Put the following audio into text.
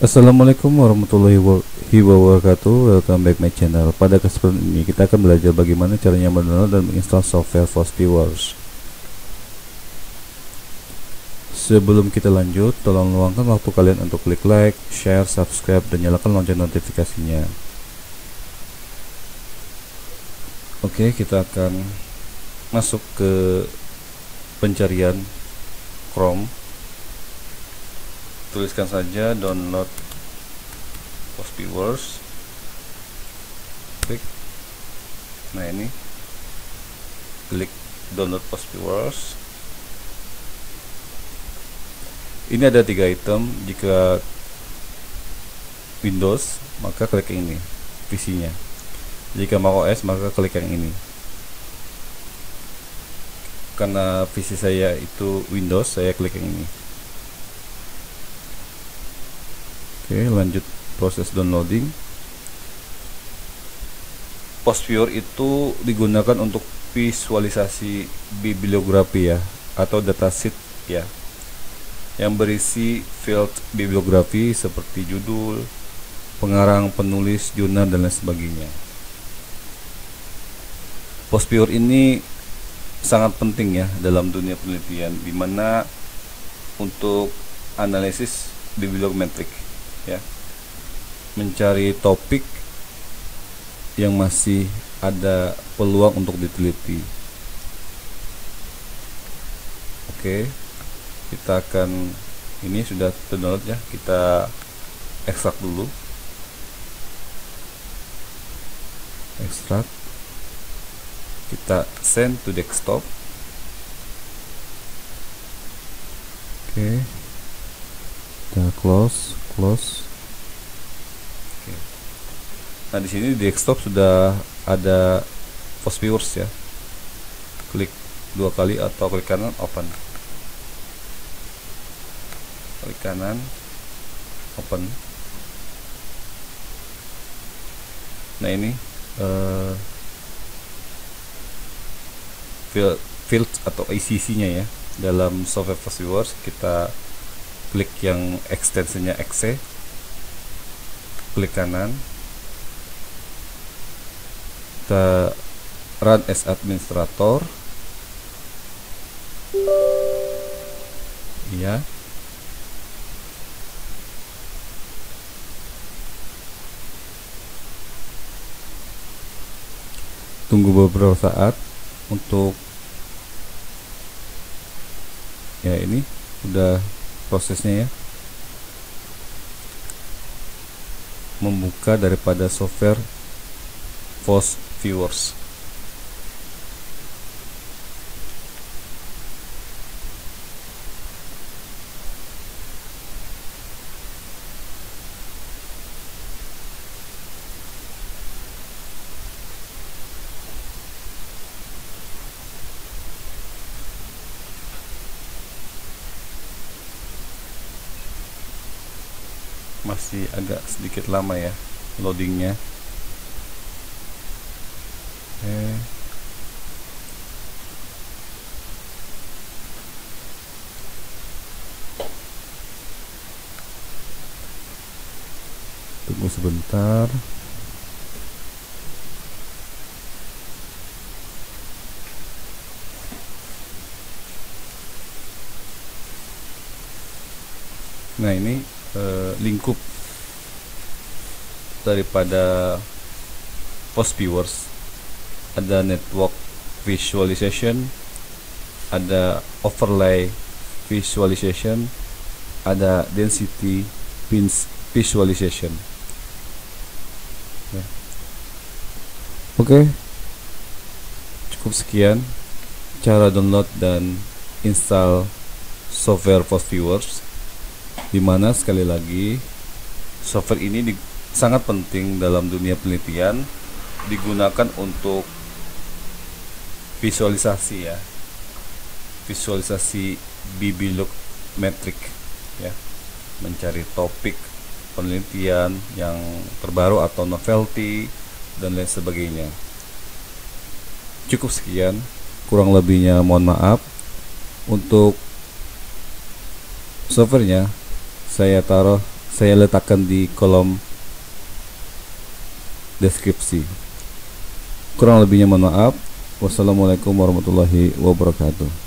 Assalamualaikum warahmatullahi wabarakatuh. Welcome back my channel. Pada kesempatan ini kita akan belajar bagaimana caranya mendownload dan menginstal software FOSS Viewers. Sebelum kita lanjut, tolong luangkan waktu kalian untuk klik like, share, subscribe, dan nyalakan lonceng notifikasinya. Oke, kita akan masuk ke pencarian Chrome. Tuliskan saja download FOSS Viewers, klik. Nah, ini klik download FOSS Viewers. Ini ada 3 item. Jika Windows maka klik yang ini, PC-nya. Jika macOS maka klik yang ini. Karena PC saya itu Windows, saya klik yang ini. Oke, lanjut proses downloading. FOSS Viewer itu digunakan untuk visualisasi bibliografi ya, atau datasheet ya, yang berisi field bibliografi seperti judul, pengarang, penulis, jurnal, dan lain sebagainya. FOSS Viewer ini sangat penting ya dalam dunia penelitian, dimana untuk analisis bibliometrik ya, mencari topik yang masih ada peluang untuk diteliti. Oke, kita akan, ini sudah terdownload ya, kita ekstrak dulu, ekstrak, kita send to desktop. Oke, kita close. Oke. Nah, di sini di desktop sudah ada FOSS Viewers ya. Klik 2 kali atau klik kanan open. Klik kanan open. Nah, ini field atau ICC-nya ya dalam software FOSS Viewers. Kita klik yang ekstensinya exe, klik kanan, kita run as administrator ya. Tunggu beberapa saat untuk ya, ini udah prosesnya ya, membuka daripada software FOSS Viewers. Masih agak sedikit lama ya loadingnya. Tunggu sebentar. Nah, ini lingkup daripada FOSS Viewers. Ada network visualization, ada overlay visualization, ada density visualization ya. Oke, cukup sekian cara download dan install software FOSS Viewers, dimana sekali lagi software ini sangat penting dalam dunia penelitian, digunakan untuk visualisasi ya, visualisasi bibliometrik ya, mencari topik penelitian yang terbaru atau novelty dan lain sebagainya. Cukup sekian, kurang lebihnya mohon maaf. Untuk softwarenya saya taruh saya letakkan di kolom deskripsi. Kurang lebihnya mohon maaf. Wassalamualaikum warahmatullahi wabarakatuh.